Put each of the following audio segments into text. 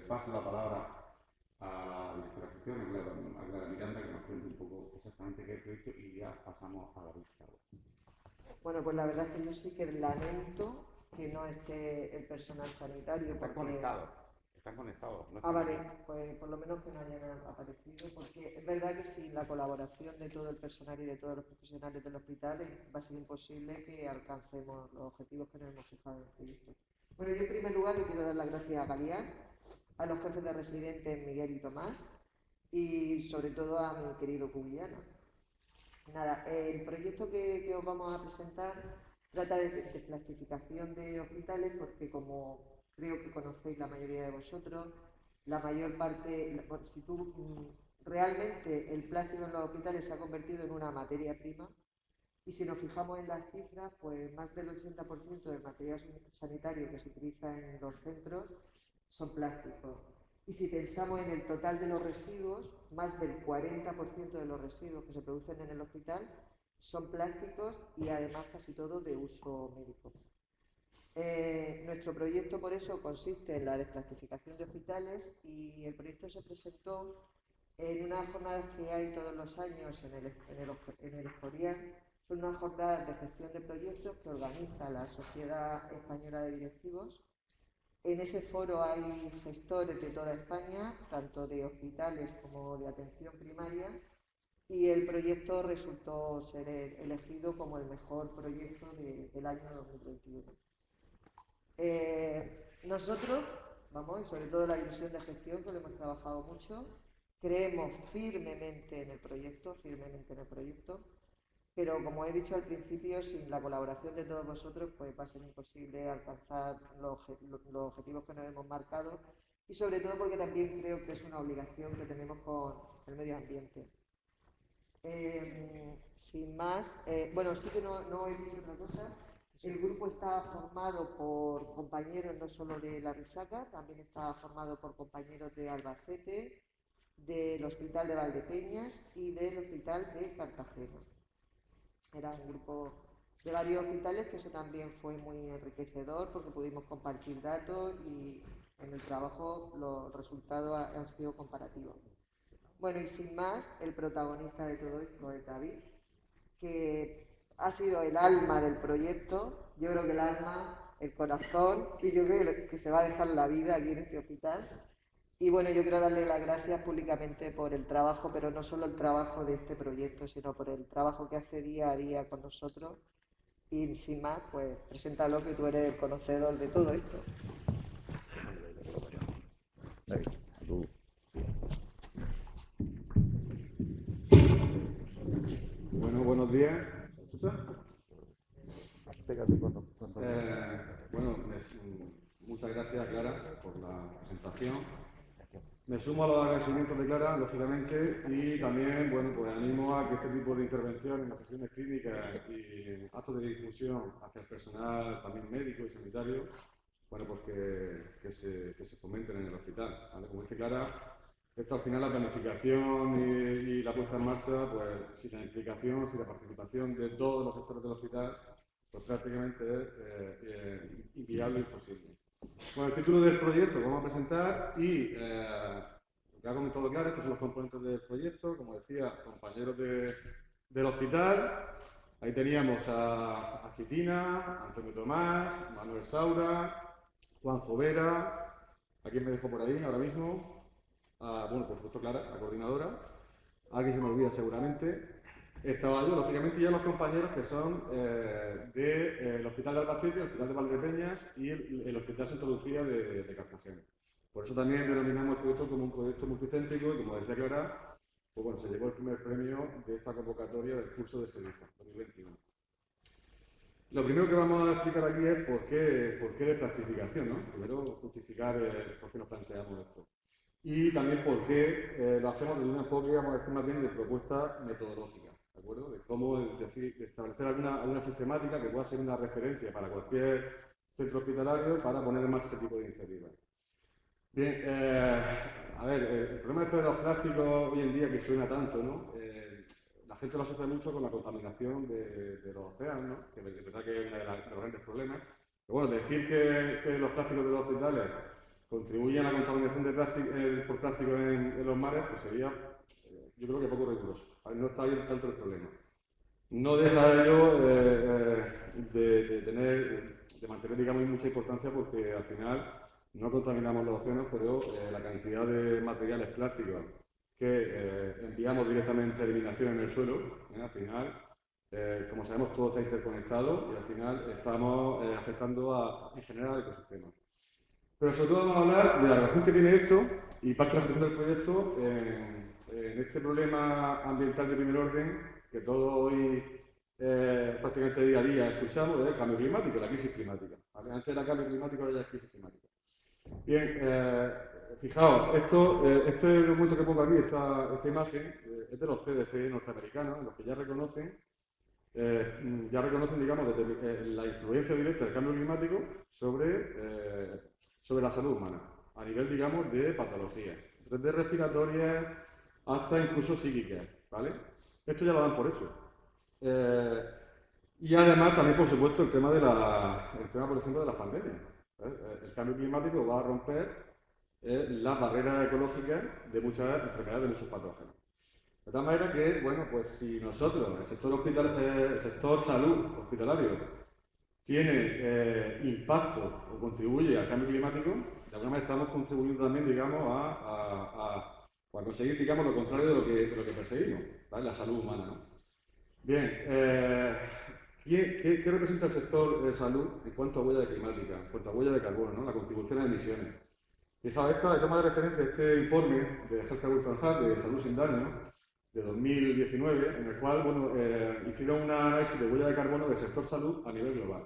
paso la palabra a la directora de gestión, a Clara Miranda, que nos cuente un poco exactamente qué es el proyecto y ya pasamos a la vista. Bueno, pues la verdad es que yo sí que lamento que no esté el personal sanitario. Están conectados. Están conectados. No vale, pues por lo menos que no hayan aparecido, porque es verdad que sin la colaboración de todo el personal y de todos los profesionales del hospital va a ser imposible que alcancemos los objetivos que nos hemos fijado en el proyecto. Bueno, yo en primer lugar le quiero dar las gracias a Galián, a los jefes de residentes Miguel y Tomás, y sobre todo a mi querido Cubillano. Nada, el proyecto que os vamos a presentar trata de clasificación de hospitales porque, como creo que conocéis la mayoría de vosotros, la mayor parte, si tú realmente el plástico en los hospitales se ha convertido en una materia prima y si nos fijamos en las cifras, pues más del 80% del material sanitario que se utiliza en los centros son plásticos. Y si pensamos en el total de los residuos, más del 40% de los residuos que se producen en el hospital son plásticos y además casi todo de uso médico. Nuestro proyecto por eso consiste en la desplastificación de hospitales y el proyecto se presentó en unas jornadas que hay todos los años en el Escorial. Son unas jornadas de gestión de proyectos que organiza la Sociedad Española de Directivos. En ese foro hay gestores de toda España, tanto de hospitales como de atención primaria, y el proyecto resultó ser elegido como el mejor proyecto del año 2021. Nosotros, y sobre todo la división de gestión, que lo hemos trabajado mucho, creemos firmemente en el proyecto, pero como he dicho al principio, sin la colaboración de todos vosotros, pues va a ser imposible alcanzar los objetivos que nos hemos marcado y sobre todo porque también creo que es una obligación que tenemos con el medio ambiente. Sin más, bueno, sí que no he dicho otra cosa. El grupo está formado por compañeros no solo de La Risaca, también está formado por compañeros de Albacete, del Hospital de Valdepeñas y del Hospital de Cartagena. Era un grupo de varios hospitales, que eso también fue muy enriquecedor porque pudimos compartir datos y en el trabajo los resultados han sido comparativos. Bueno, y sin más, el protagonista de todo esto es David, que ha sido el alma del proyecto, yo creo que el alma, el corazón, y yo creo que se va a dejar la vida aquí en este hospital. Y bueno, yo quiero darle las gracias públicamente por el trabajo, pero no solo el trabajo de este proyecto, sino por el trabajo que hace día a día con nosotros. Y sin más, pues preséntalo, que tú eres el conocedor de todo esto. Bueno, buenos días. ¿Se escucha? Bueno, muchas gracias, Clara, por la presentación. Me sumo a los agradecimientos de Clara, lógicamente, y también, bueno, pues animo a que este tipo de intervenciones en las sesiones clínicas y actos de difusión hacia el personal también médico y sanitario, bueno, pues que se fomenten en el hospital, ¿vale? Como dice Clara, esto al final, la planificación y la puesta en marcha, pues sin la implicación, sin la participación de todos los sectores del hospital, pues prácticamente es inviable e imposible. Bueno, el título del proyecto lo vamos a presentar y lo que ha comentado Clara, estos son los componentes del proyecto, como decía, compañeros del hospital. Ahí teníamos a Chitina, Antonio Tomás, Manuel Saura, Juan Jovera, ¿a quién me dejo por ahí ahora mismo? Bueno, por supuesto, Clara, la coordinadora. Alguien se me olvida seguramente. Estaba yo, lógicamente, ya los compañeros que son del Hospital de Albacete, el Hospital de Valdepeñas y el Hospital Santa Lucía de Cartagena. Por eso también denominamos el proyecto como un proyecto multicéntrico y, como decía Clara, pues bueno, se llevó el primer premio de esta convocatoria del curso de servicio 2021. Lo primero que vamos a explicar aquí es por qué de plastificación, ¿no? Primero justificar por qué nos planteamos esto. Y también por qué lo hacemos desde un enfoque, vamos a decir, más bien de propuesta metodológica, ¿de acuerdo? De cómo establecer alguna sistemática que pueda ser una referencia para cualquier centro hospitalario para poner en marcha este tipo de iniciativas. Bien, a ver, el problema este de los plásticos hoy en día, que suena tanto, ¿no? La gente lo asocia mucho con la contaminación de los océanos, ¿no? Que es verdad que es uno de los grandes problemas. Pero bueno, decir que los plásticos de los hospitales contribuyen a la contaminación de plástico, por plástico en los mares, pues sería, yo creo que poco riguroso. ¿Vale? No está ahí tanto el problema. No deja ello de mantener, digamos, mucha importancia porque al final no contaminamos los océanos, pero la cantidad de materiales plásticos que enviamos directamente a eliminación en el suelo, al final, como sabemos, todo está interconectado y al final estamos afectando en general al ecosistema. Pero sobre todo vamos a hablar de la relación que tiene esto y parte de la gestión del proyecto en este problema ambiental de primer orden que todos hoy prácticamente día a día escuchamos, del cambio climático, la crisis climática. ¿Vale? Antes era cambio climático, ahora ya es crisis climática. Bien, fijaos, este documento que pongo aquí, esta imagen, es de los CDC norteamericanos, los que ya reconocen, digamos, la influencia directa del cambio climático sobre la salud humana, a nivel, digamos, de patologías, desde respiratorias hasta incluso psíquicas, ¿vale? Esto ya lo dan por hecho. Y además también, por supuesto, el tema, por ejemplo, de las pandemias. El cambio climático va a romper las barreras ecológicas de muchas enfermedades, de muchos patógenos. De tal manera que, bueno, pues si nosotros, el sector salud hospitalario, tiene impacto o contribuye al cambio climático, de alguna manera estamos contribuyendo también, digamos, a conseguir, digamos, lo contrario de lo que perseguimos, ¿vale? La salud humana, ¿no? Bien, ¿qué representa el sector salud en cuanto a huella climática, en cuanto a huella de carbono, ¿no? La contribución a emisiones? Fijaos, esta toma de referencia este informe de Health Care and Health, de Salud sin Daño, de 2019, en el cual, bueno, hicieron un análisis de huella de carbono del sector salud a nivel global.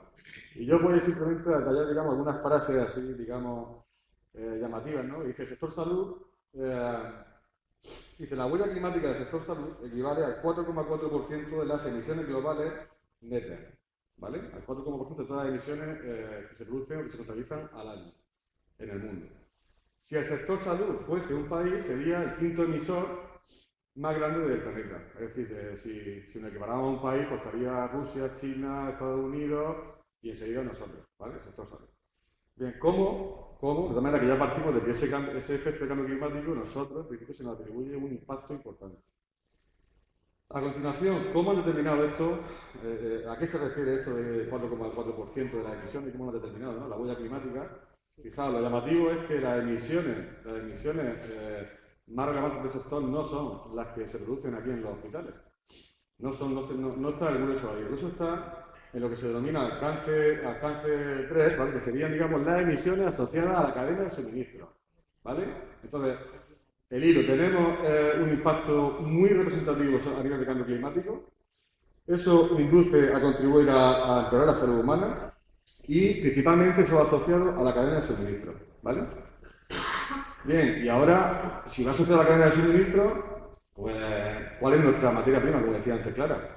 Y yo voy simplemente a detallar, digamos, algunas frases así, digamos, llamativas, ¿no? Dice, el sector salud, dice, la huella climática del sector salud equivale al 4,4% de las emisiones globales netas, ¿vale? Al 4,4% de todas las emisiones que se producen o que se contabilizan al año en el mundo. Si el sector salud fuese un país, sería el quinto emisor más grande del planeta. Es decir, si nos equiparamos a un país, pues estaría Rusia, China, Estados Unidos y enseguida nosotros, ¿vale? El sector salud. Bien, ¿cómo? De tal manera que ya partimos de que ese efecto de cambio climático, nosotros, en principio, se nos atribuye un impacto importante. A continuación, ¿cómo han determinado esto? ¿A qué se refiere esto de 4,4% de las emisiones y cómo lo han determinado, ¿no? La huella climática. Fijaos, lo llamativo es que las emisiones más relevantes del sector no son las que se producen aquí en los hospitales. No está el grueso ahí. El grueso está en lo que se denomina alcance 3, ¿vale? Que serían, digamos, las emisiones asociadas a la cadena de suministro, ¿vale? Entonces, el hilo, tenemos un impacto muy representativo a nivel de cambio climático. Eso induce a contribuir a empeorar la salud humana y principalmente eso va asociado a la cadena de suministro, ¿vale? Bien, y ahora, si va asociado a la cadena de suministro, pues, ¿cuál es nuestra materia prima, como decía antes Clara?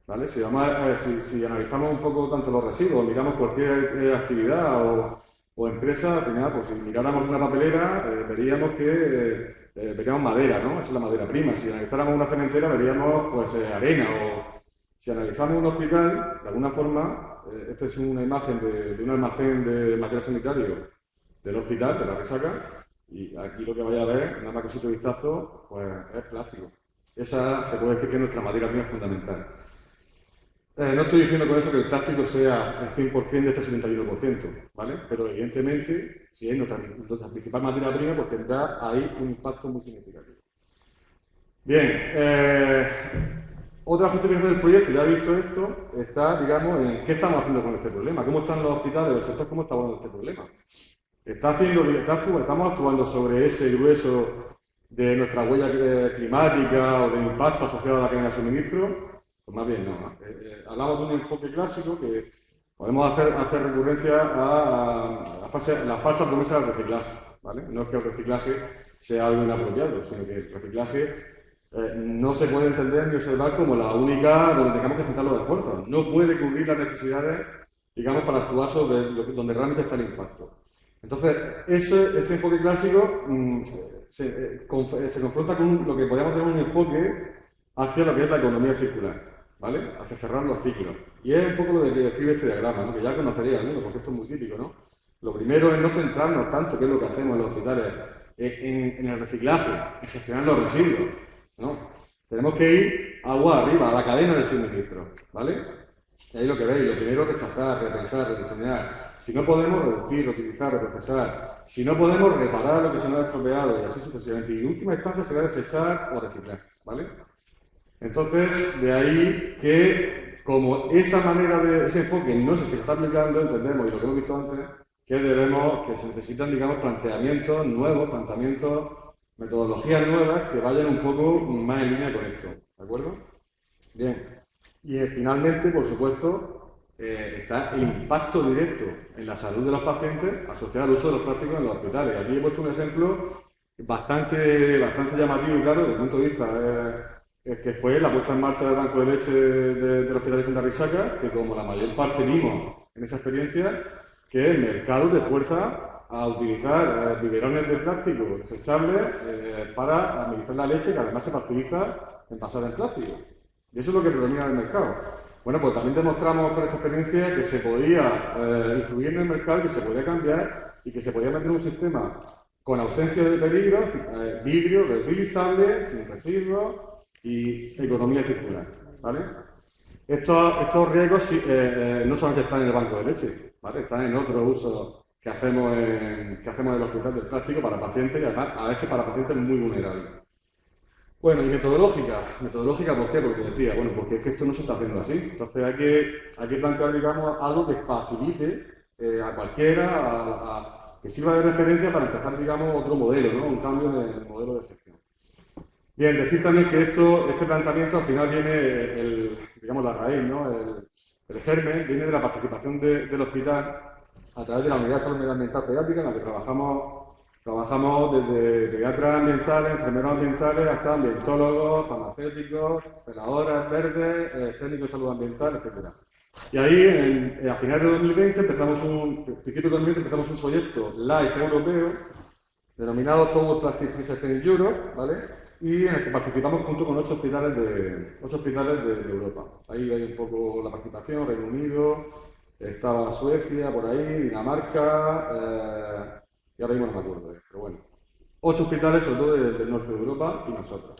¿Vale? Si analizamos un poco tanto los residuos, miramos cualquier actividad o empresa, al final, pues si miráramos una papelera, veríamos madera, ¿no? Esa es la materia prima. Si analizáramos una cementera, veríamos, pues, arena. O si analizamos un hospital, de alguna forma, esta es una imagen de un almacén de material sanitario del hospital, de la Resaca, y aquí lo que vaya a ver, nada más que un vistazo, pues es plástico. Esa se puede decir que es nuestra materia prima fundamental. No estoy diciendo con eso que el plástico sea el 100% de este 71%, ¿vale? Pero evidentemente, si es nuestra principal materia prima, pues tendrá ahí un impacto muy significativo. Bien, otra justificación del proyecto, ya he visto esto, está, digamos, en qué estamos haciendo con este problema, cómo están los hospitales, el sector, cómo está abordando este problema. ¿Estamos actuando sobre ese grueso de nuestra huella climática o del impacto asociado a la cadena de suministro? Pues más bien no. Hablamos de un enfoque clásico que podemos hacer recurrencia a la falsa promesa del reciclaje, ¿vale? No es que el reciclaje sea algo inapropiado, sino que el reciclaje no se puede entender ni observar como la única donde tengamos que centrar los esfuerzos. No puede cubrir las necesidades, digamos, para actuar sobre donde realmente está el impacto. Entonces, ese enfoque clásico se confronta con lo que podríamos tener un enfoque hacia lo que es la economía circular, ¿vale? Hacia cerrar los ciclos. Y es un poco lo que describe este diagrama, ¿no? Que ya conocería alguno, porque esto es muy típico, ¿no? Lo primero es no centrarnos tanto, que es lo que hacemos en los hospitales, en el reciclaje, en gestionar los residuos, ¿no? Tenemos que ir agua arriba, a la cadena de suministro, ¿vale? Y ahí lo que veis, lo primero es rechazar, repensar, rediseñar. Si no podemos, reducir, reutilizar, reprocesar. Si no podemos, reparar lo que se nos ha estropeado y así sucesivamente. Y en última instancia será desechar o reciclar, ¿vale? Entonces, de ahí que, como esa manera de ese enfoque no es el que se está aplicando, entendemos, y lo que hemos visto antes, que se necesitan, digamos, planteamientos nuevos, metodologías nuevas que vayan un poco más en línea con esto, ¿de acuerdo? Bien. Y finalmente, por supuesto, está el impacto directo en la salud de los pacientes asociado al uso de los plásticos en los hospitales. Aquí he puesto un ejemplo bastante llamativo y claro desde el punto de vista que fue la puesta en marcha del banco de leche del Hospital de Santa Risaca, que como la mayor parte vimos en esa experiencia, que el mercado te fuerza a utilizar biberones de plástico desechables para administrar la leche, que además se pasteuriza envasada en plástico. Y eso es lo que predomina en el mercado. Bueno, pues también demostramos con esta experiencia que se podía influir en el mercado, que se podía cambiar y que se podía meter un sistema con ausencia de peligro, vidrio, reutilizable, sin residuos y economía circular, ¿vale? Estos riesgos no solamente están en el banco de leche, ¿vale? Están en otros usos que hacemos en el hospital del plástico para pacientes y además a veces para pacientes muy vulnerables. Bueno, y metodológica, ¿por qué? Porque decía, bueno, porque es que esto no se está haciendo así. Entonces hay que plantear, digamos, algo que facilite a cualquiera, que sirva de referencia para empezar, digamos, otro modelo, ¿no? Un cambio en el modelo de gestión. Bien, decir también que este planteamiento al final viene, digamos, la raíz, ¿no? El germen viene de la participación del hospital a través de la Unidad de Salud Medioambiental Pediátrica, en la que trabajamos desde pediatras ambientales, enfermeros ambientales, hasta ambientólogos, farmacéuticos, celadoras verdes, técnicos de salud ambiental, etc. Y ahí, a finales de 2020, principios de 2020, empezamos un proyecto LIFE europeo, denominado Towards Plastic Free Sustainable Europe, ¿vale? Y en el que participamos junto con 8 hospitales de Europa. Ahí hay un poco la participación, Reino Unido, estaba Suecia, por ahí, Dinamarca, y ahora mismo no me acuerdo, pero bueno. 8 hospitales, sobre todo del norte de Europa, y nosotros.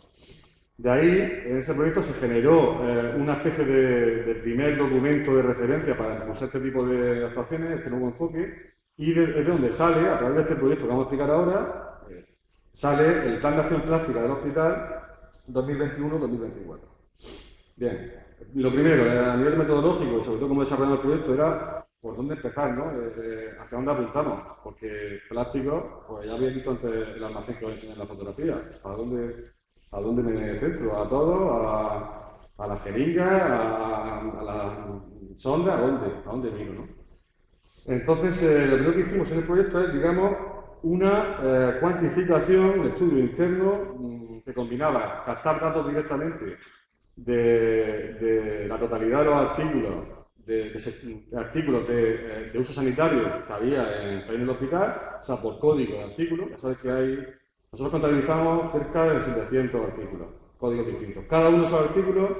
De ahí, en ese proyecto se generó una especie de primer documento de referencia para impulsar este tipo de actuaciones, este nuevo enfoque, y es de donde sale, a través de este proyecto que vamos a explicar ahora, sale el Plan de Acción Plástica del Hospital 2021-2024. Bien, lo primero, a nivel metodológico y sobre todo cómo desarrollamos el proyecto, era por dónde empezar, ¿no? Hacia dónde apuntamos, porque plástico, pues ya habéis visto antes el almacén que os enseñé en la fotografía. ¿A dónde me centro? ¿A todo? ¿A la jeringa? ¿A la sonda? ¿A dónde miro, no? Entonces, lo primero que hicimos en el proyecto es, digamos, una cuantificación, un estudio interno que combinaba captar datos directamente de la totalidad de los artículos de uso sanitario que había en el hospital, o sea, por código de artículo. Ya sabes que nosotros contabilizamos cerca de 700 artículos, códigos distintos. Cada uno de esos artículos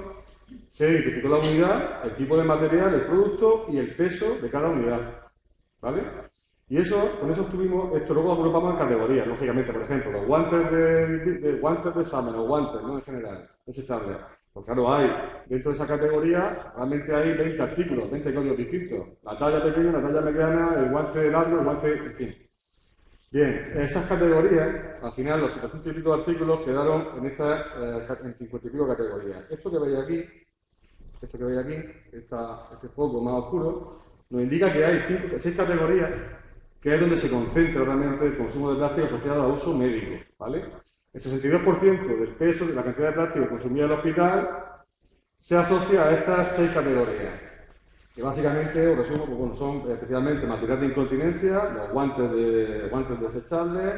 se identificó la unidad, el tipo de material, el producto y el peso de cada unidad, ¿vale? Y con eso tuvimos, esto luego agrupamos en categorías, lógicamente. Por ejemplo, los guantes de examen o guantes, ¿no? En general, desechables. Pues claro, dentro de esa categoría, realmente hay 20 artículos, 20 códigos distintos. La talla pequeña, la talla mediana, el guante largo, el guante, en fin. Bien, esas categorías, al final, los 700 y pico artículos quedaron en 50 y pico categorías. Esto que veis aquí, este foco más oscuro, nos indica que hay 6 categorías, que es donde se concentra realmente el consumo de plástico asociado a uso médico, ¿vale? El 62% del peso de la cantidad de plástico consumida en el hospital se asocia a estas 6 categorías, que básicamente, os resumo, pues bueno, son especialmente material de incontinencia, los guantes desechables,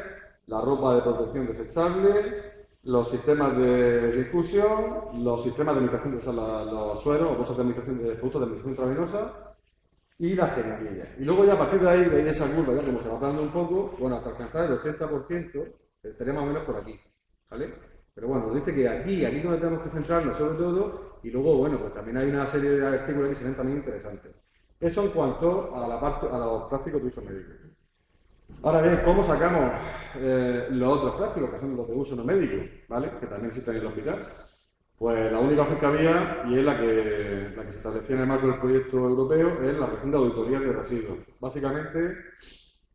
la ropa de protección desechable, los sistemas de infusión, los sistemas de administración, o sea, los sueros o cosas de productos de administración intravenosa, y las jeringuillas. Y luego ya a partir de ahí, veis esa curva, ya como se va hablando un poco, bueno, hasta alcanzar el 80%, estaría más o menos por aquí, ¿vale? Pero bueno, nos dice que aquí es donde tenemos que centrarnos sobre todo, y luego, bueno, pues también hay una serie de artículos que se ven también interesantes. Eso en cuanto a los plásticos de uso médico. Ahora bien, ¿cómo sacamos los otros plásticos, que son los de uso no médico, ¿vale? Que también existen en el hospital? Pues la única opción que había, y es la que se establecía en el marco del proyecto europeo, es la región de auditorías de residuos. Básicamente,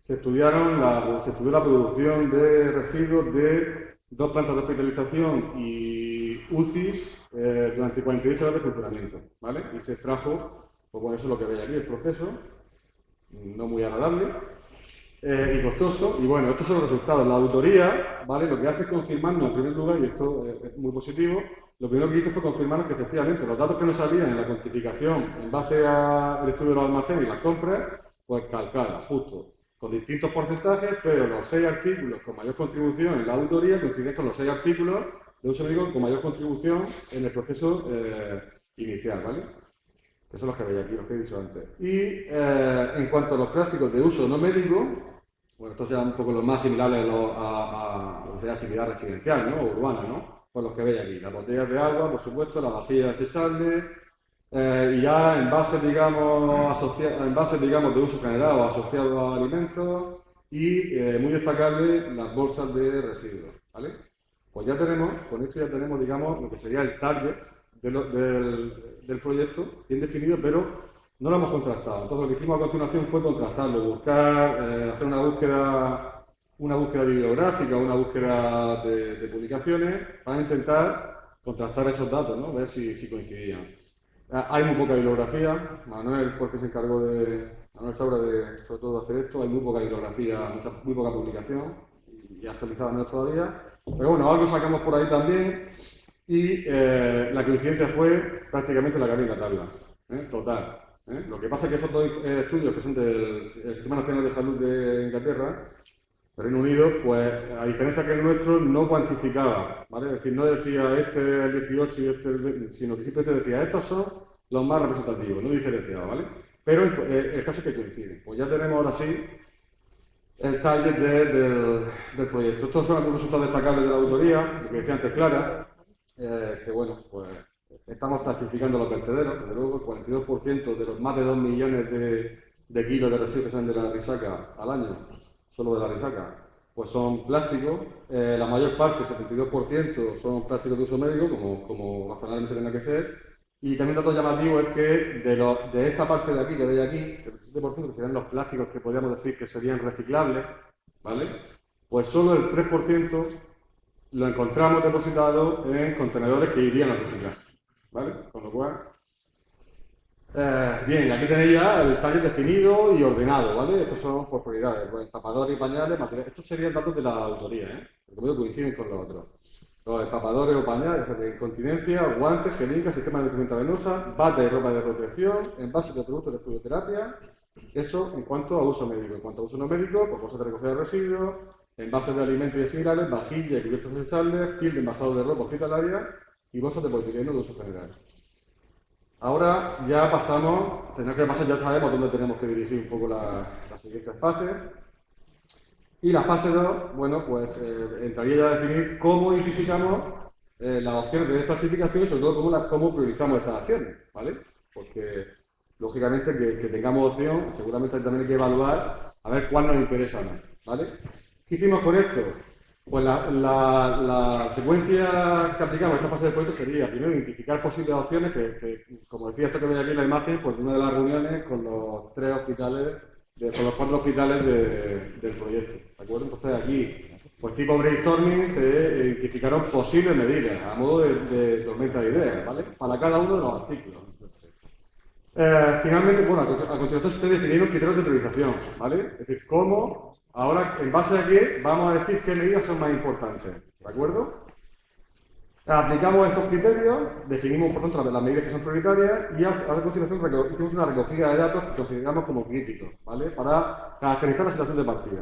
se estudió la producción de residuos de 2 plantas de hospitalización y UCIs durante 48 horas de funcionamiento, ¿vale? Y se extrajo, pues bueno, eso es lo que veis aquí, el proceso, no muy agradable y costoso. Y bueno, estos son los resultados. La auditoría, ¿vale? Lo que hace es confirmarnos, en primer lugar, y esto es muy positivo, lo primero que hizo fue confirmarnos que efectivamente los datos que nos salían en la cuantificación en base al estudio de los almacenes y las compras, pues calcada, justo, con distintos porcentajes, pero los 6 artículos con mayor contribución en la auditoría coinciden con los 6 artículos de uso médico con mayor contribución en el proceso inicial, ¿vale? Esos son los que veis aquí, los que he dicho antes. Y en cuanto a los plásticos de uso no médico, bueno, estos sean un poco los más similares a lo que sería actividad residencial, ¿no? O urbana, ¿no? Pues los que veis aquí, las botellas de agua, por supuesto, las vajillas desechables, y ya en bases, digamos, de uso general o asociados a alimentos, y muy destacable, las bolsas de residuos, ¿vale? Pues ya tenemos, con esto ya tenemos, digamos, lo que sería el target del proyecto, bien definido, pero no lo hemos contrastado. Entonces, lo que hicimos a continuación fue contrastarlo, buscar, hacer una búsqueda bibliográfica, una búsqueda de publicaciones para intentar contrastar esos datos, ¿no? Ver si coincidían. Hay muy poca bibliografía. Manuel fue el que se encargó Manuel Saura, sobre todo de hacer esto. Hay muy poca bibliografía, muy poca publicación y actualizada menos todavía. Pero bueno, algo sacamos por ahí también y la coincidencia fue prácticamente la que había en la tabla. Total. Lo que pasa es que esos dos estudios que son del Sistema Nacional de Salud de Inglaterra, del Reino Unido, pues a diferencia que el nuestro no cuantificaba, ¿vale? Es decir, no decía este es el 18 y este es el 20, sino que simplemente decía estos son los más representativos, no diferenciaba, ¿vale? Pero el caso es que coinciden. Pues ya tenemos ahora sí el target del proyecto. Estos son algunos resultados destacables de la auditoría, lo que decía antes Clara, que bueno, pues estamos clasificando los vertederos, desde luego el 42% de los más de 2 millones de kilos de residuos que salen de la risaca al año, solo de la risaca, pues son plásticos. La mayor parte, el 72%, son plásticos de uso médico, como razonablemente tendrá que ser. Y también un dato llamativo es que de esta parte de aquí, que veis aquí, el 7%, que serían los plásticos que podríamos decir que serían reciclables, ¿vale? Pues solo el 3% lo encontramos depositado en contenedores que irían a reciclarse, ¿vale? Con lo cual, bien, aquí tenéis ya el taller definido y ordenado, ¿vale? Estos son por prioridades, pues, tapadores y pañales, materiales. Estos serían datos de la autoría, ¿eh? Porque como coinciden con los otros. Los tapadores o pañales, o sea, de incontinencia, guantes, jeringas, sistema de nutrición venosa, bata y ropa de protección, envases de productos de fluidoterapia. Eso en cuanto a uso médico. En cuanto a uso no médico, pues bolsas de recogida de residuos, envases de alimentos y similares, vajillas y cubiertos desechables, film de envasado de ropa hospitalaria y bolsas de polietileno de uso general. Ahora ya pasamos, tenemos que pasar, ya sabemos dónde tenemos que dirigir un poco las siguientes fases. Y la fase 2, bueno, pues entraría ya a definir cómo identificamos las opciones de desclasificación y sobre todo cómo priorizamos estas acciones, ¿vale? Porque, lógicamente, que tengamos opción, seguramente también hay que evaluar a ver cuál nos interesa más, ¿vale? ¿Qué hicimos con esto? Pues la secuencia que aplicamos a esta fase del proyecto sería, primero, identificar posibles opciones, que como decía esto que veis aquí en la imagen, pues una de las reuniones con los 3 hospitales, con los 4 hospitales del proyecto, ¿de acuerdo? Entonces aquí, pues tipo brainstorming, se identificaron posibles medidas, a modo de tormenta de ideas, ¿vale? Para cada uno de los artículos. Finalmente, bueno, a continuación se definieron criterios de priorización, ¿vale? Es decir, cómo, ahora, en base a qué, vamos a decir qué medidas son más importantes, ¿de acuerdo? Aplicamos estos criterios, definimos, por tanto, las medidas que son prioritarias y a continuación hicimos una recogida de datos que consideramos como críticos, ¿vale? Para caracterizar la situación de partida.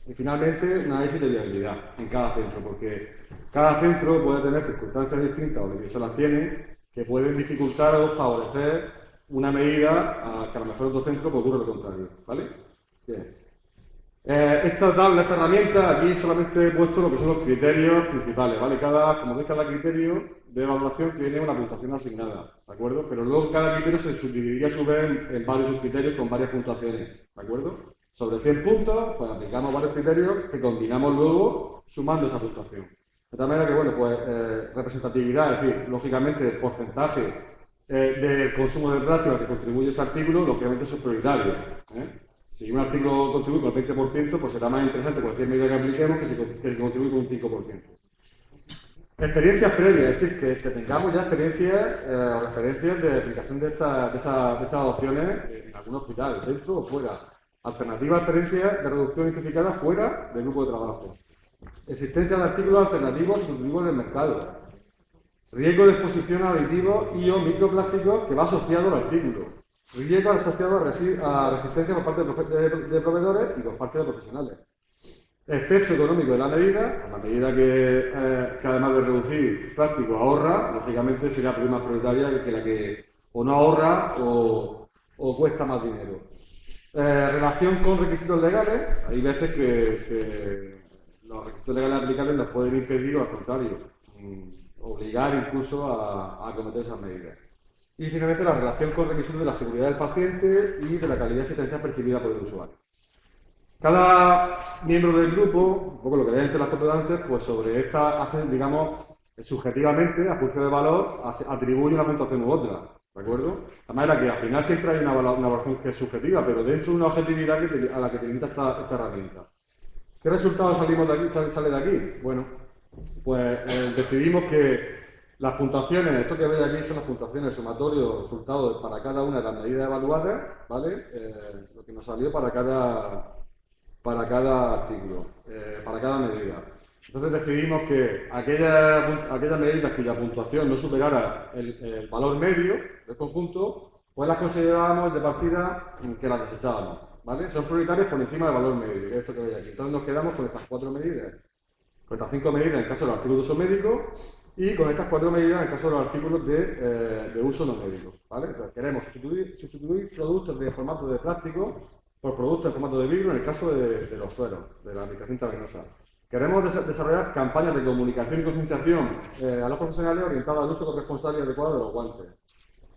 Y finalmente, un análisis de viabilidad en cada centro, porque cada centro puede tener circunstancias distintas, o de que las tienen, que pueden dificultar o favorecer una medida que a lo mejor otro centro pues, ocurre lo contrario, ¿vale? Bien. Esta tabla, esta herramienta, aquí solamente he puesto lo que son los criterios principales, ¿vale? Como veis, cada criterio de evaluación tiene una puntuación asignada, ¿de acuerdo? Pero luego cada criterio se subdividiría a su vez en varios subcriterios con varias puntuaciones, ¿de acuerdo? Sobre 100 puntos, pues aplicamos varios criterios que combinamos luego sumando esa puntuación. De tal manera que, bueno, pues representatividad, es decir, lógicamente el porcentaje del consumo de plástico al que contribuye ese artículo, lógicamente eso es prioritario. Si un artículo contribuye con el 20%, pues será más interesante cualquier medida que apliquemos que el que contribuye con un 5%. Experiencias previas, es decir, que tengamos ya experiencias o referencias de aplicación de estas opciones en algún hospital, dentro o fuera. Alternativa a experiencias de reducción identificada fuera del grupo de trabajo. Existencia de artículos alternativos y sustitutivos en el mercado. Riesgo de exposición a aditivos y o microplásticos que va asociado al artículo. Riesgo asociado a resistencia por parte de proveedores y por parte de profesionales. Efecto económico de la medida que además de reducir plástico ahorra, lógicamente será más prioritaria que la que o no ahorra o cuesta más dinero. Relación con requisitos legales, hay veces que los requisitos legales aplicables nos pueden impedir o al contrario, obligar incluso a acometer esas medidas. Y finalmente la relación con requisitos de la seguridad del paciente y de la calidad asistencial percibida por el usuario. Cada miembro del grupo, un poco lo que veía entre las fotos de antes, pues sobre esta hacen, digamos, subjetivamente, a juicio de valor, atribuye una puntuación u otra, ¿de acuerdo? De manera que al final siempre hay una valoración que es subjetiva, pero dentro de una objetividad a la que te limita esta herramienta. ¿Qué resultado sale de aquí? Bueno, pues decidimos que las puntuaciones, esto que veis aquí son las puntuaciones, sumatorio, resultados para cada una de las medidas evaluadas, ¿vale? Lo que nos salió para cada artículo, para cada medida. Entonces decidimos que aquellas medidas cuya puntuación no superara el valor medio del conjunto, pues las considerábamos de partida que las desechábamos, ¿vale? Son prioritarias por encima del valor medio, que es esto que veis aquí. Entonces nos quedamos con estas 4 medidas, con estas 5 medidas en el caso de los artículos de uso médico y con estas 4 medidas en el caso de los artículos de uso no médico, ¿vale? Entonces queremos sustituir productos de formato de plástico por productos en formato de vidrio en el caso de los sueros, de la aplicación intravenosa. Queremos desarrollar campañas de comunicación y concienciación a los profesionales orientadas al uso corresponsable y adecuado de los guantes.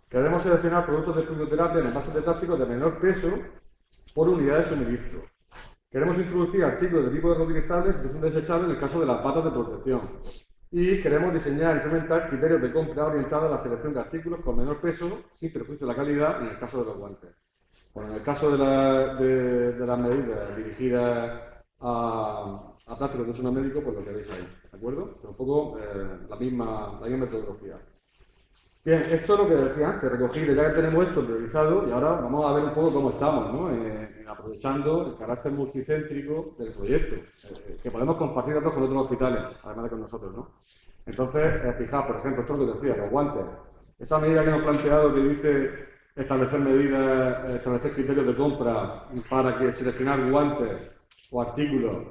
Queremos seleccionar productos de crioterapia en envases de plástico de menor peso por unidad de suministro. Queremos introducir artículos de tipo de reutilizables que son desechables en el caso de las batas de protección. Y queremos diseñar e implementar criterios de compra orientados a la selección de artículos con menor peso, sin perjuicio de la calidad, en el caso de los guantes. Bueno, en el caso de las medidas dirigidas a plásticos de uso no médico, pues lo que veis ahí, ¿de acuerdo? Pero un poco la misma metodología. Bien, esto es lo que decía antes, recogido, ya que tenemos esto priorizado, y ahora vamos a ver un poco cómo estamos, ¿no? Aprovechando el carácter multicéntrico del proyecto, que podemos compartir datos con otros hospitales, además de con nosotros, ¿no? Entonces, fijaos, por ejemplo, esto es lo que decía, los guantes. Esa medida que hemos planteado que dice establecer criterios de compra para que seleccionar guantes o artículos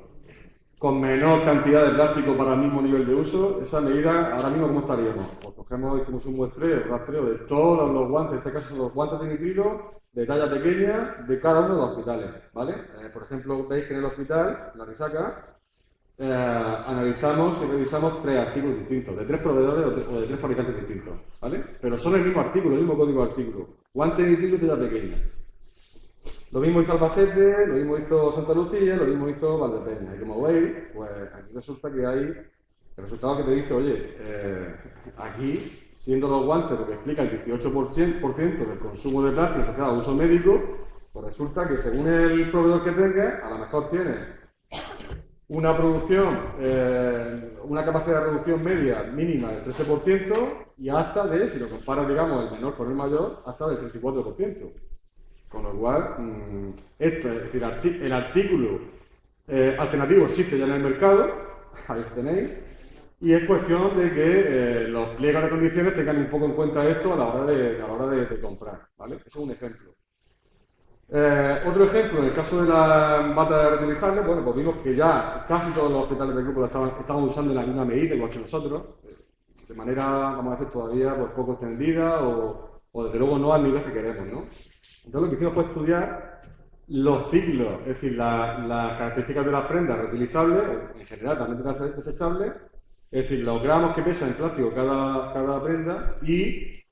con menor cantidad de plástico para el mismo nivel de uso, esa medida, ahora mismo, ¿cómo estaríamos? Pues hicimos un rastreo de todos los guantes, en este caso son los guantes de nitrilo, de talla pequeña, de cada uno de los hospitales, ¿vale? Por ejemplo, veis que en el hospital, en la Risaca, analizamos y revisamos 3 artículos distintos, de 3 proveedores o de 3 fabricantes distintos, ¿vale? Pero son el mismo artículo, el mismo código de artículo. Guante de nitrilo de talla pequeña. Lo mismo hizo Albacete, lo mismo hizo Santa Lucía, lo mismo hizo Valdepeña. Y como veis, pues aquí resulta que hay el resultado que te dice, oye, aquí, siendo los guantes lo que explica el 18% del consumo de plástico asociado a uso médico, pues resulta que según el proveedor que tengas, a lo mejor tienes una producción, una capacidad de reducción media mínima del 13% y hasta de, si lo comparas, digamos, el menor con el mayor, hasta del 34%. Con lo cual, esto, es decir, el artículo alternativo existe ya en el mercado, ahí lo tenéis, y es cuestión de que los pliegos de condiciones tengan un poco en cuenta esto a la hora de comprar, ¿vale? Eso es un ejemplo. Otro ejemplo, en el caso de las batas reutilizables, bueno, pues vimos que ya casi todos los hospitales del grupo estaban usando en la misma medida, igual que nosotros, de manera, vamos a decir, todavía pues, poco extendida o desde luego no al nivel que queremos, ¿no? Entonces lo que hicimos fue estudiar los ciclos, es decir, las características de las prendas reutilizables, en general también de las desechables, es decir, los gramos que pesa en plástico cada prenda y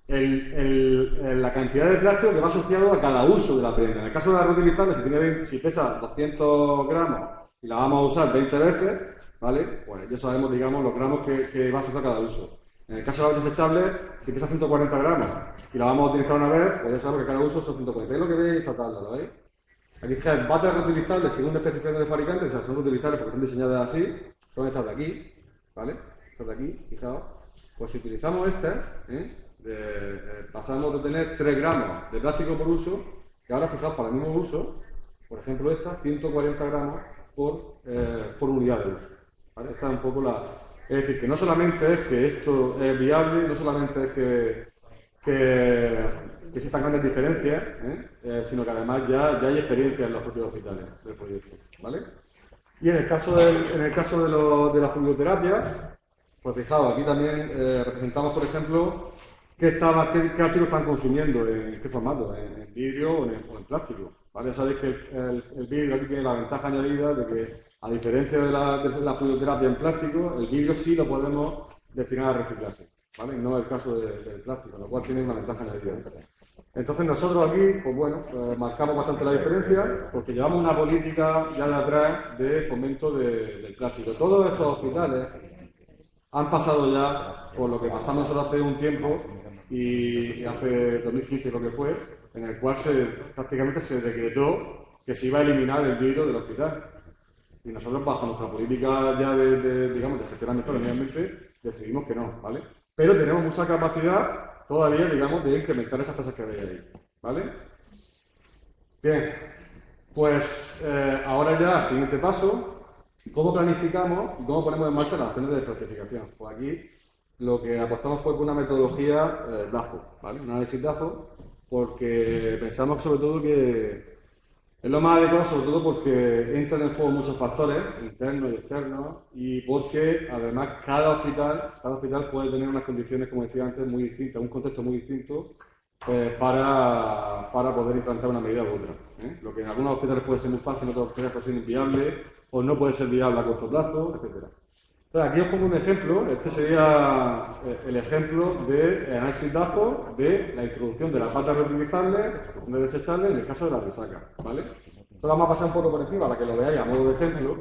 la cantidad de plástico que va asociado a cada uso de la prenda. En el caso de la reutilizable, si pesa 200 gramos y la vamos a usar 20 veces, ¿vale? Pues ya sabemos, digamos, los gramos que va a asociar a cada uso. En el caso de la desechable, si pesa 140 gramos y la vamos a utilizar una vez, pues ya sabemos que cada uso son 140. ¿Veis lo que veis esta tabla? ¿Lo veis? Aquí está bates reutilizables según especificaciones de fabricantes, o sea, son reutilizables porque están diseñadas así, son estas de aquí, ¿vale? Estas de aquí, fijaos. Pues si utilizamos estas, pasamos de tener 3 gramos de plástico por uso, que ahora fijaos, para el mismo uso, por ejemplo esta, 140 gramos por unidad de uso, ¿vale? Esta es un poco la... Es decir, que no solamente es que esto es viable, no solamente es que existan grandes diferencias, sino que además ya hay experiencia en los propios hospitales del proyecto, ¿vale? Y en el caso de la fluidoterapia, pues fijaos, aquí también representamos, por ejemplo, qué artículos están consumiendo, en qué formato, en vidrio o en plástico, ¿vale? Sabéis que el vidrio aquí tiene la ventaja añadida de que, a diferencia de la fluidoterapia en plástico, el vidrio sí lo podemos destinar a reciclaje, ¿vale? No el caso del plástico, lo cual tiene una ventaja añadida. Entonces nosotros aquí, pues bueno, marcamos bastante la diferencia porque llevamos una política ya de atrás de fomento del plástico. Todos estos hospitales han pasado ya por lo que pasamos nosotros hace un tiempo y hace 2015 lo que fue, en el cual prácticamente se decretó que se iba a eliminar el vidrio del hospital. Y nosotros, bajo nuestra política ya de gestión ambiental, obviamente, decidimos que no, ¿vale? Pero tenemos mucha capacidad todavía, digamos, de incrementar esas cosas que veis ahí, ¿vale? Bien, pues ahora ya, siguiente paso, ¿cómo planificamos y cómo ponemos en marcha las acciones de estratificación? Pues aquí lo que apostamos fue por una metodología DAFO, ¿vale? Un análisis DAFO, porque pensamos sobre todo que es lo más adecuado, sobre todo porque entran en juego muchos factores, internos y externos, y porque además cada hospital puede tener unas condiciones, como decía antes, muy distintas, un contexto muy distinto para poder implantar una medida u otra. Lo que en algunos hospitales puede ser muy fácil, en otros hospitales puede ser inviable, o no puede ser viable a corto plazo, etc. Entonces, aquí os pongo un ejemplo. Este sería el ejemplo de análisis DAFO de la introducción de las batas reutilizables, de desechables, en el caso de la resaca, ¿vale? Esto vamos a pasar un poco por encima para que lo veáis a modo de ejemplo.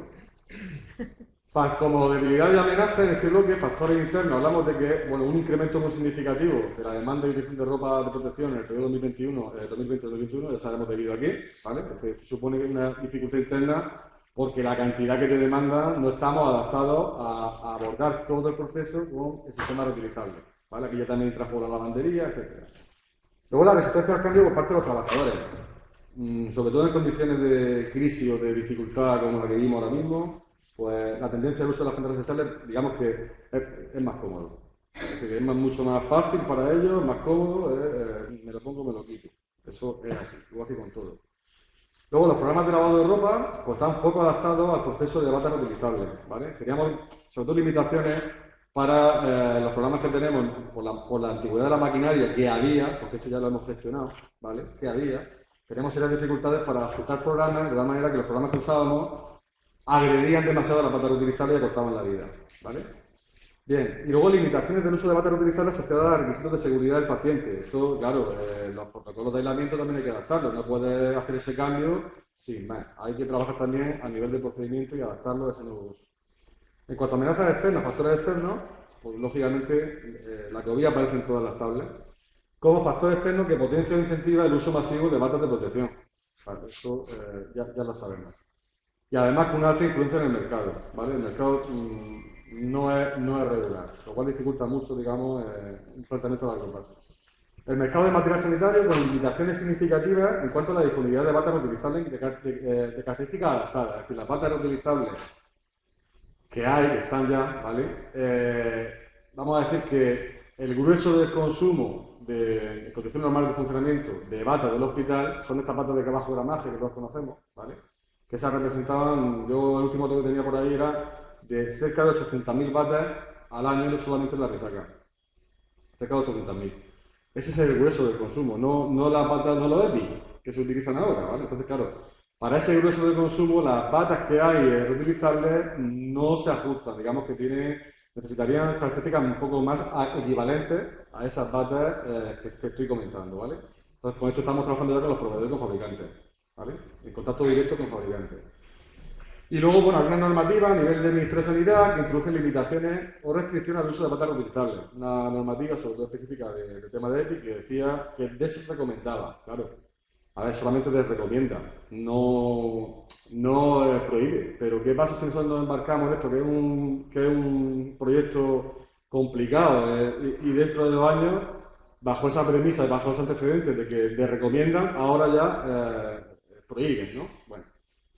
Como debilidad y amenaza en este bloque, factores internos, hablamos de que, bueno, un incremento muy significativo de la demanda y utilización de ropa de protección en el periodo 2020-2021, ya sabemos debido a qué, ¿vale? Porque supone una dificultad interna porque la cantidad que te demanda no estamos adaptados a abordar todo el proceso con el sistema reutilizable, ¿vale? Aquí ya también entra por la lavandería, etc. Luego la resistencia al cambio por parte de los trabajadores, sobre todo en condiciones de crisis o de dificultad como la que vivimos ahora mismo, pues la tendencia al uso de las prendas desechables, digamos que es más cómodo. Es decir, que es mucho más fácil para ellos, más cómodo, me lo pongo, me lo quito. Eso es así, igual que con todo. Luego, los programas de lavado de ropa pues, están poco adaptados al proceso de batas reutilizables, ¿vale? Teníamos, sobre todo, limitaciones para los programas que tenemos por la antigüedad de la maquinaria que había, porque esto ya lo hemos gestionado, ¿vale? Que había. Teníamos serias dificultades para ajustar programas de tal manera que los programas que usábamos agredían demasiado a las batas reutilizables y acortaban la vida, ¿vale? Bien, y luego limitaciones del uso de batas reutilizables asociadas a requisitos de seguridad del paciente. Esto, claro, los protocolos de aislamiento también hay que adaptarlos, no puedes hacer ese cambio sin más. Hay que trabajar también a nivel de procedimiento y adaptarlo a ese nuevo uso. En cuanto a amenazas externas, factores externos, pues lógicamente la COVID aparece en todas las tablas, como factor externo que potencia o incentiva el uso masivo de batas de protección. Vale, eso ya lo sabemos. Y además con una alta influencia en el mercado, ¿vale? El mercado no es regular, lo cual dificulta mucho, digamos, un tratamiento a largo plazo. El mercado de material sanitario con limitaciones significativas en cuanto a la disponibilidad de batas reutilizables de características adaptadas. Es decir, las batas reutilizables que hay, que están ya, ¿vale? Vamos a decir que el grueso del consumo de condiciones normales de funcionamiento de batas del hospital son estas batas de bajo gramaje que todos conocemos, ¿vale? Que esas representaban, yo el último dato que tenía por ahí era de cerca de 800.000 batas al año solamente en la resaca. Cerca de 800.000. Ese es el grueso del consumo, no las batas, no los EPI que se utilizan ahora, ¿vale? Entonces, claro, para ese grueso de consumo, las batas que hay reutilizables no se ajustan, digamos que tiene necesitarían características un poco más equivalentes a esas batas que estoy comentando, ¿vale? Entonces, con esto estamos trabajando ya con los proveedores y con fabricantes, ¿vale? En contacto directo con fabricantes. Y luego, bueno, hay una normativa a nivel del Ministerio de Sanidad que introduce limitaciones o restricciones al uso de batas reutilizables. Una normativa, sobre todo específica del tema de EPI, que decía que desrecomendaba, claro. A ver, solamente desrecomienda, no prohíbe. Pero ¿qué pasa si nosotros nos embarcamos en esto, que es un proyecto complicado y dentro de 2 años, bajo esa premisa y bajo esos antecedentes de que recomiendan, ahora ya prohíben, ¿no? Bueno.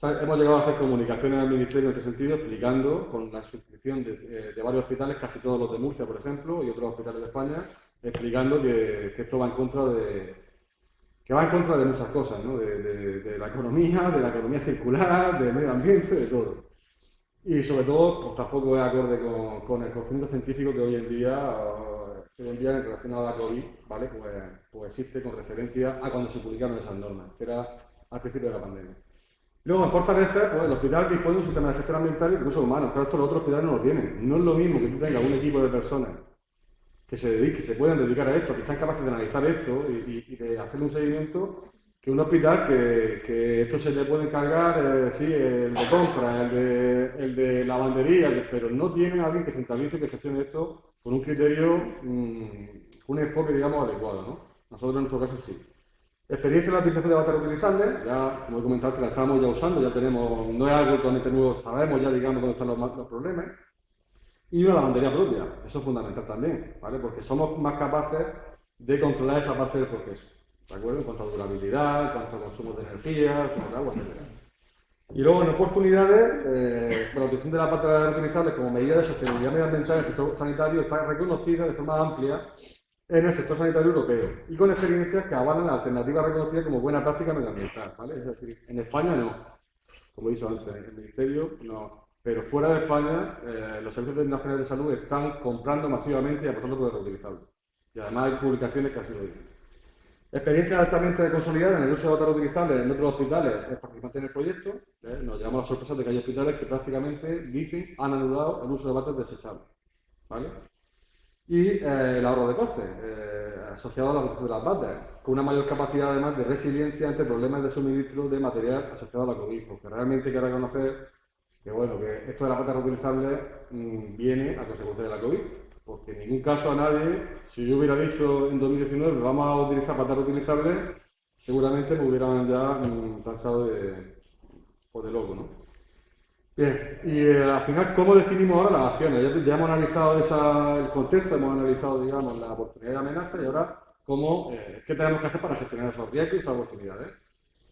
Hemos llegado a hacer comunicaciones al Ministerio en este sentido, explicando, con la suscripción de varios hospitales, casi todos los de Murcia, por ejemplo, y otros hospitales de España, explicando que esto va en contra de muchas cosas, ¿no? De la economía circular, del medio ambiente, de todo. Y sobre todo, pues tampoco es acorde con el conocimiento científico que hoy en día en relación a la COVID, ¿vale? Pues existe con referencia a cuando se publicaron esas normas, que era al principio de la pandemia. Luego, en Fortaleza, pues el hospital dispone de un sistema de gestión ambiental y recursos humanos. Claro, esto los otros hospitales no lo tienen. No es lo mismo que tú tengas un equipo de personas que se puedan dedicar a esto, que sean capaces de analizar esto y de hacer un seguimiento, que un hospital que esto se le puede encargar, sí, el de compra, el de lavandería, pero no tienen a alguien que centralice, que gestione esto con un criterio, un enfoque, digamos, adecuado, ¿no? Nosotros en nuestro caso sí. Experiencia en la utilización de batas reutilizables, ya como he comentado que la estamos ya usando, ya tenemos, no es algo totalmente nuevo, sabemos ya, digamos, dónde están los problemas. Y una lavandería propia, eso es fundamental también, ¿vale? Porque somos más capaces de controlar esa parte del proceso, ¿de acuerdo? En cuanto a durabilidad, en cuanto a consumo de energía, consumo de agua, etc. Y luego, en oportunidades, la utilización de las batas reutilizables como medida de sostenibilidad medioambiental en el sector sanitario está reconocida de forma amplia en el sector sanitario europeo y con experiencias que avalan la alternativa reconocida como buena práctica medioambiental, ¿vale? Es decir, en España no, como he dicho antes, en el Ministerio no, pero fuera de España los servicios nacionales de salud están comprando masivamente y apostando por el reutilizable. Y además hay publicaciones que así lo dicen. Experiencia altamente consolidada en el uso de batas reutilizables en otros hospitales participantes en el proyecto. Nos llevamos a la sorpresa de que hay hospitales que prácticamente dicen han anulado el uso de batas desechables, ¿vale? Y el ahorro de costes asociado a la reducción de las batas, con una mayor capacidad además de resiliencia ante problemas de suministro de material asociado a la COVID, porque realmente hay que reconocer que, bueno, que esto de las batas reutilizables viene a consecuencia de la COVID, porque en ningún caso a nadie, si yo hubiera dicho en 2019 vamos a utilizar batas reutilizables, seguramente me hubieran ya tachado de loco, ¿no? Bien, y al final, ¿cómo definimos ahora las acciones? Ya hemos analizado el contexto, hemos analizado, digamos, la oportunidad y amenaza, y ahora, ¿qué tenemos que hacer para gestionar esos riesgos y esas oportunidades?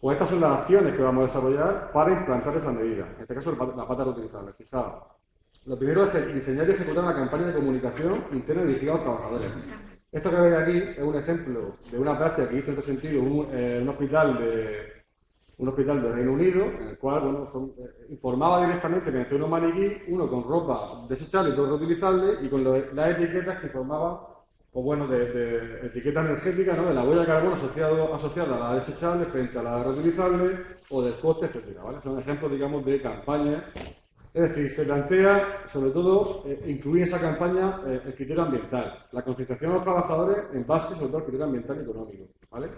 Pues estas son las acciones que vamos a desarrollar para implantar esas medidas, en este caso las batas reutilizables. Fijaos, lo primero es diseñar y ejecutar una campaña de comunicación interna dirigida a los trabajadores. Esto que veis aquí es un ejemplo de una práctica que hizo en este sentido un hospital de Reino Unido, en el cual, bueno, informaba directamente mediante unos maniquí, uno con ropa desechable y todo reutilizable, y con las etiquetas que informaban, pues bueno, de etiqueta energética, ¿no? De la huella de carbono asociada a la desechable frente a la reutilizable, o del coste, etcétera, ¿vale? Son ejemplos, digamos, de campañas. Es decir, se plantea, sobre todo, incluir en esa campaña el criterio ambiental, la concienciación de los trabajadores en base, sobre todo, al criterio ambiental y económico, ¿vale?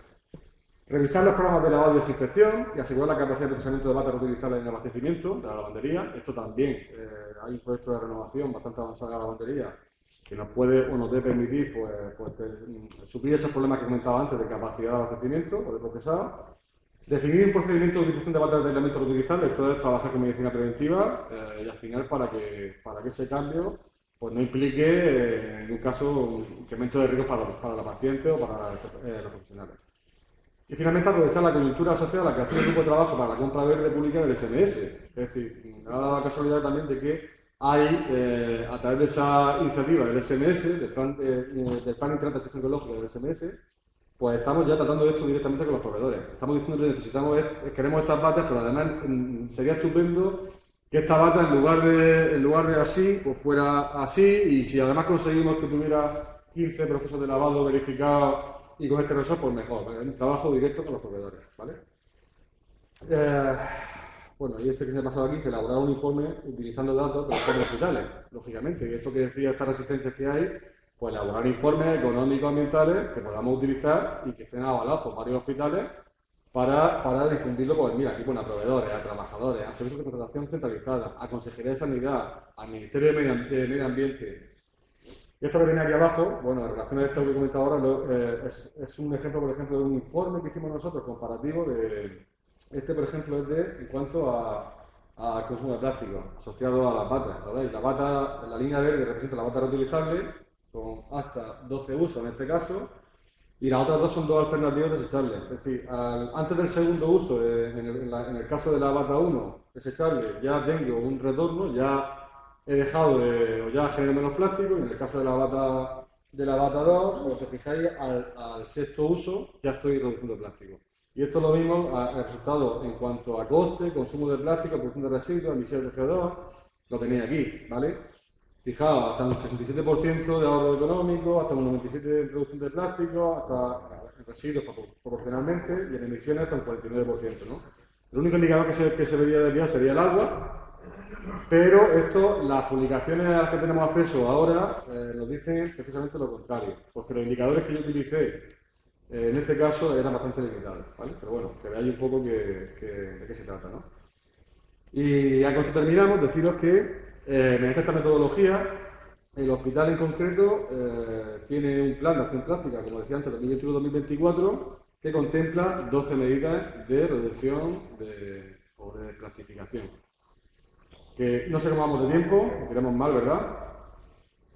Revisar los programas de lavado y desinfección y asegurar la capacidad de procesamiento de batas reutilizables en el abastecimiento de la lavandería. Esto también, hay un proyecto de renovación bastante avanzado de la lavandería que nos puede o nos debe permitir suplir esos problemas que comentaba antes de capacidad de abastecimiento o de procesado. Definir un procedimiento de utilización de batas de aislamiento reutilizables, esto es trabajar con medicina preventiva y al final para que ese cambio pues no implique en ningún caso un incremento de riesgos para la paciente o para los profesionales. Y finalmente aprovechar la coyuntura asociada a la creación de un grupo de trabajo para la compra verde pública del SMS. Es decir, me ha dado la casualidad también de que hay, a través de esa iniciativa del SMS, del Plan Integral de Transición Ecológica del SMS, pues estamos ya tratando de esto directamente con los proveedores. Estamos diciendo que queremos estas batas, pero además sería estupendo que esta bata en lugar de así, pues fuera así, y si además conseguimos que tuviera 15 procesos de lavado verificados y con este grosor, pues mejor, ¿vale? Un trabajo directo con los proveedores, ¿vale? Bueno, y este que se ha pasado aquí, dice elaborar un informe utilizando datos de los propios hospitales, lógicamente. Y esto que decía, estas resistencias que hay, pues elaborar informes económicos ambientales que podamos utilizar y que estén avalados por varios hospitales para difundirlo, pues mira, aquí pone a proveedores, a trabajadores, a servicios de contratación centralizada, a Consejería de Sanidad, al Ministerio de Medio Ambiente. Y esto que tenía aquí abajo, bueno, en relación a esto que he comentado ahora, es un ejemplo, por ejemplo, de un informe que hicimos nosotros comparativo de... Este, por ejemplo, es en cuanto a consumo de plástico, asociado a las batas. ¿Veis? La bata, la línea verde representa la bata reutilizable, con hasta 12 usos en este caso, y las otras dos son dos alternativas desechables. Es decir, antes del segundo uso, en el caso de la bata 1 desechable, ya tengo un retorno, ya he dejado o ya genero menos plástico, y en el caso de la bata 2, como os fijáis, al sexto uso ya estoy reduciendo plástico. Y esto es lo mismo, el resultado en cuanto a coste, consumo de plástico, producción de residuos, emisiones de CO2, lo tenéis aquí, ¿vale? Fijaos, hasta un 67% de ahorro económico, hasta un 97% de reducción de plástico, hasta residuos proporcionalmente, y en emisiones hasta un 49%, ¿no? El único indicador que se debería desviar sería el agua, pero las publicaciones a las que tenemos acceso ahora nos dicen precisamente lo contrario, porque los indicadores que yo utilicé en este caso eran bastante limitados, ¿vale? Pero bueno, que veáis un poco de qué se trata, ¿no? Y a cuanto terminamos, deciros que mediante esta metodología, el hospital en concreto tiene un plan de acción práctica, como decía antes, 2021-2024, que contempla 12 medidas de reducción o de plastificación. Que no sé cómo vamos de tiempo, tiramos mal, ¿verdad?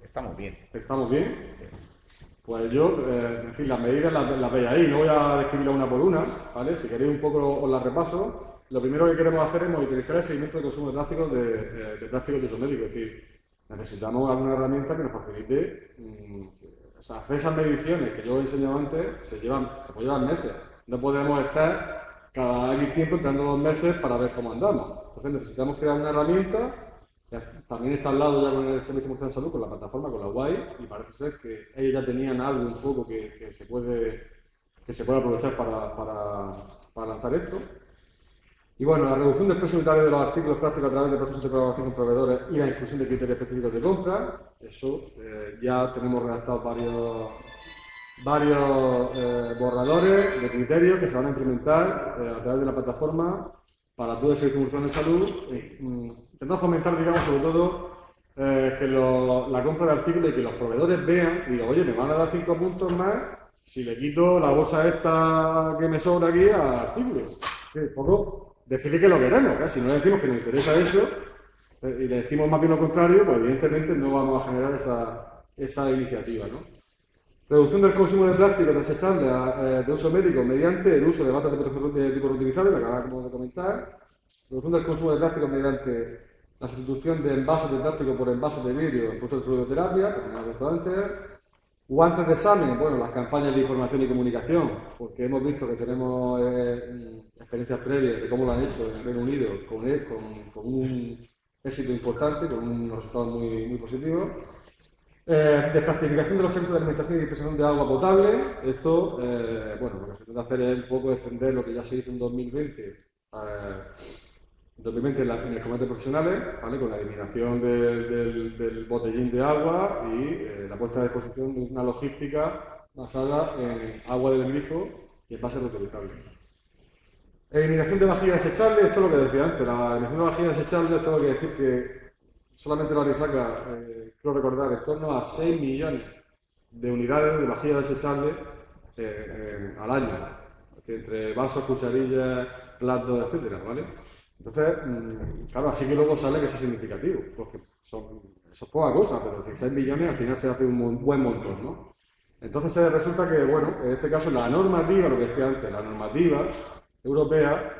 Estamos bien. ¿Estamos bien? Pues yo, en fin, las medidas las veis ahí, no voy a describirlas una por una, ¿vale? Si queréis un poco os las repaso. Lo primero que queremos hacer es monitorizar el seguimiento de consumo de plásticos de plásticos de uso médico, es decir, necesitamos alguna herramienta que nos facilite, o sea, hacer esas mediciones que yo he enseñado antes, se puede llevar meses. No podemos estar cada X tiempo entrando 2 meses para ver cómo andamos. Entonces necesitamos crear una herramienta. También está al lado ya con el Servicio Nacional de Salud, con la plataforma, con la UAI, y parece ser que ellos ya tenían algo un poco que se puede aprovechar para lanzar esto. Y bueno, la reducción del precio unitario de los artículos plásticos a través de procesos de colaboración con proveedores y la inclusión de criterios específicos de compra, eso ya tenemos redactados varios borradores de criterios que se van a implementar a través de la plataforma para todo el Servicio Nacional de Salud, intentando fomentar, digamos, sobre todo, que la compra de artículos y que los proveedores vean y digan, oye, me van a dar 5 puntos más si le quito la bolsa esta que me sobra aquí a artículos. Que un poco decirle que lo queremos, ¿eh? Si no le decimos que nos interesa eso y le decimos más bien lo contrario, pues evidentemente no vamos a generar esa iniciativa, ¿no? Reducción del consumo de plástico desechable de uso médico mediante el uso de batas de tipo reutilizable, la que acabamos de comentar. Reducción del consumo de plástico mediante la sustitución de envases de plástico por envases de vidrio en productos de fluidoterapia, como hemos visto antes. Guantes de examen, bueno, las campañas de información y comunicación, porque hemos visto que tenemos experiencias previas de cómo lo han hecho en el Reino Unido con un éxito importante, con unos resultados muy positivos. Desplastificación de los centros de alimentación y dispensación de agua potable. Esto, bueno, lo que se trata de hacer es un poco extender lo que ya se hizo en 2020, en el comercio de profesionales, ¿vale? Con la eliminación del botellín de agua y la puesta a disposición de una logística basada en agua del grifo y envases reutilizables. Eliminación de vajillas desechables, esto es lo que decía antes, la eliminación de vajillas desechables, tengo que decir que solamente la saca, quiero recordar, en torno a 6 millones de unidades de vajillas desechables al año, entre vasos, cucharillas, platos, etcétera, ¿vale? Entonces, claro, así que luego sale que eso es significativo, porque eso es poca cosa, pero si 6 millones al final se hace un buen montón, ¿no? Entonces resulta que, bueno, en este caso la normativa, lo que decía antes, la normativa europea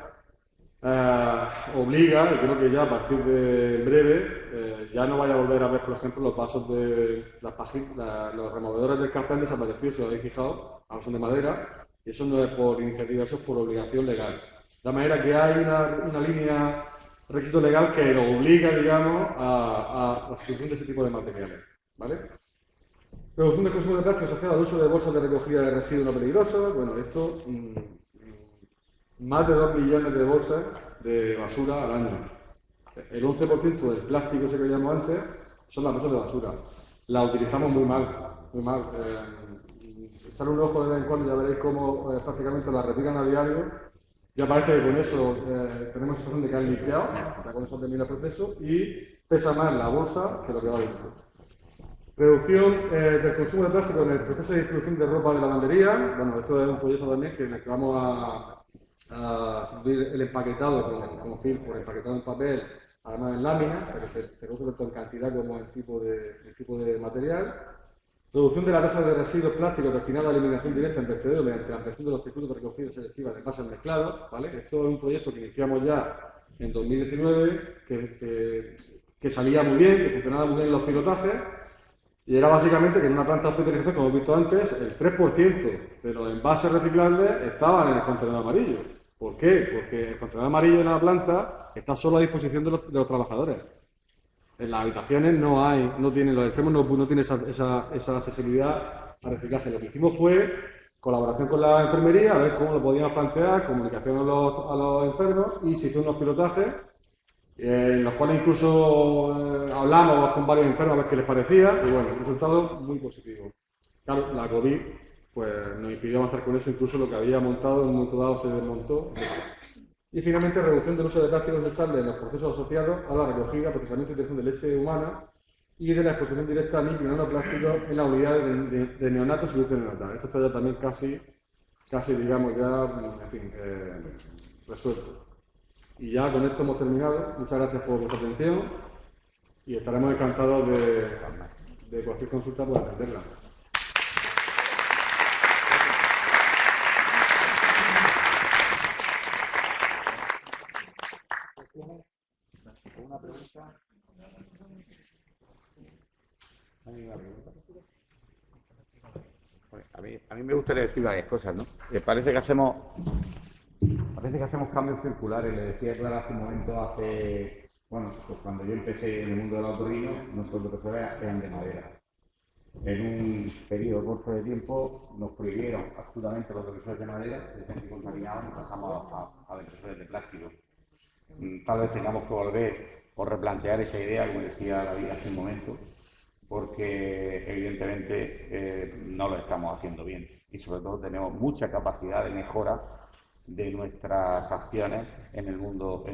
obliga, y creo que ya a partir de breve, ya no vaya a volver a ver, por ejemplo, los vasos de los removedores del café han desaparecido, si os habéis fijado, ahora son de madera, y eso no es por iniciativa, eso es por obligación legal. De manera que hay una línea de requisito legal que lo obliga, digamos, a la sustitución de ese tipo de materiales, ¿vale? Reducción del consumo de plástico asociado al uso de bolsas de recogida de residuos no peligrosos. Bueno, esto más de 2 millones de bolsas de basura al año. El 11% del plástico ese que veíamos antes son las bolsas de basura. La utilizamos muy mal, muy mal. Echarle un ojo de vez en cuando y ya veréis cómo prácticamente la retiran a diario. Ya parece que con eso tenemos sensación de que han limpiado, ya con eso termina el proceso y pesa más la bolsa que lo que va dentro. Reducción del consumo de plástico en el proceso de distribución de ropa de lavandería. Bueno, esto es un proyecto también en el que vamos a subir el empaquetado como film por empaquetado en papel, además en láminas, para que se reduce tanto en cantidad como en tipo de material. Reducción de la tasa de residuos plásticos destinada a eliminación directa en vertederos mediante la ampliación de los circuitos de recogida selectiva de envases mezclados. ¿Vale? Esto es un proyecto que iniciamos ya en 2019, que salía muy bien, que funcionaba muy bien en los pilotajes, y era básicamente que en una planta de hospitalización, como hemos visto antes, el 3% de los envases reciclables estaban en el contenedor amarillo. ¿Por qué? Porque el contenedor amarillo en la planta está solo a disposición de los trabajadores. En las habitaciones no tienen, los enfermos no tienen esa accesibilidad al reciclaje. Lo que hicimos fue colaboración con la enfermería, a ver cómo lo podíamos plantear, comunicación a los enfermos, y se hicieron unos pilotajes en los cuales incluso hablamos con varios enfermos a ver qué les parecía, y bueno, resultados muy positivos. Claro, la COVID pues nos impidió avanzar con eso, incluso lo que había montado en un momento dado se desmontó. Y finalmente, reducción del uso de plásticos desechables en los procesos asociados a la recogida, procesamiento y detección de leche humana y de la exposición directa a micro y nanoplásticos en las unidades de neonatos y luces neonatales. Esto está ya también casi digamos, ya, en fin, resuelto. Y ya con esto hemos terminado. Muchas gracias por vuestra atención y estaremos encantados de cualquier consulta por atenderla. ¿Una pregunta? ¿Hay una pregunta? Bueno, a mí me gustaría decir varias cosas, ¿no? Parece que hacemos cambios circulares. Le decía Clara hace un momento, bueno, pues cuando yo empecé en el mundo del otorrino, nuestros profesores eran de madera. En un periodo corto de tiempo nos prohibieron absolutamente los profesores de madera, decían que contaminaban, y pasamos a profesores de plástico. Tal vez tengamos que volver o replantear esa idea, como decía David hace un momento, porque evidentemente no lo estamos haciendo bien y sobre todo tenemos mucha capacidad de mejora de nuestras acciones en el mundo,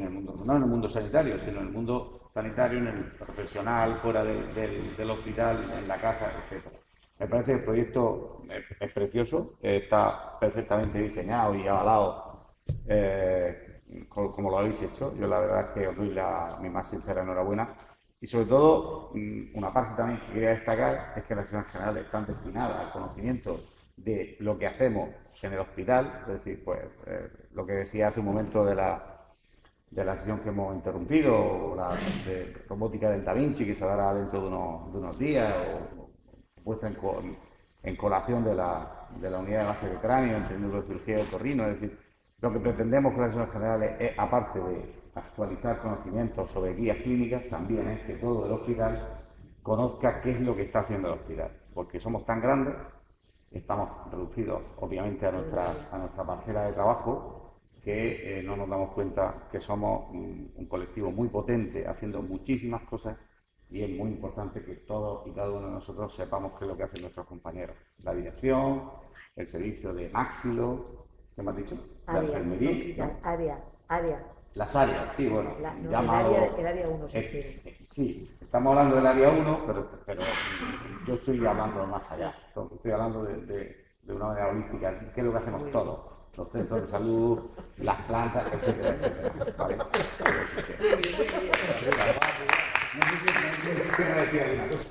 no en el mundo sanitario, sino en el mundo sanitario, en el profesional, fuera del hospital, en la casa, etc. Me parece que el proyecto es precioso, está perfectamente diseñado y avalado como lo habéis hecho. Yo la verdad es que os doy mi más sincera enhorabuena. Y sobre todo, una parte también que quería destacar es que las sesiones generales están destinadas al conocimiento de lo que hacemos en el hospital, es decir, pues lo que decía hace un momento de la sesión que hemos interrumpido, o la de robótica del Da Vinci, que se dará dentro de unos días, o puesta en colación de la unidad de base de cráneo, entre neurocirugía y otorrino. Es decir, lo que pretendemos con las sesiones generales es, aparte de actualizar conocimientos sobre guías clínicas, también es que todo el hospital conozca qué es lo que está haciendo el hospital, porque somos tan grandes, estamos reducidos obviamente a nuestra parcela de trabajo, que no nos damos cuenta que somos un colectivo muy potente haciendo muchísimas cosas, y es muy importante que todos y cada uno de nosotros sepamos qué es lo que hacen nuestros compañeros. La dirección, el servicio de Máxilo, ¿qué me has dicho? La enfermería. Área. Las áreas, sí, bueno. El área 1, si quieres. Sí, estamos hablando del área 1, pero yo estoy hablando más allá. Estoy hablando de una manera holística. ¿Qué es lo que hacemos todos? Los centros de salud, las plantas, etcétera, etcétera. ¿Vale? No sé si me decía alguna cosa.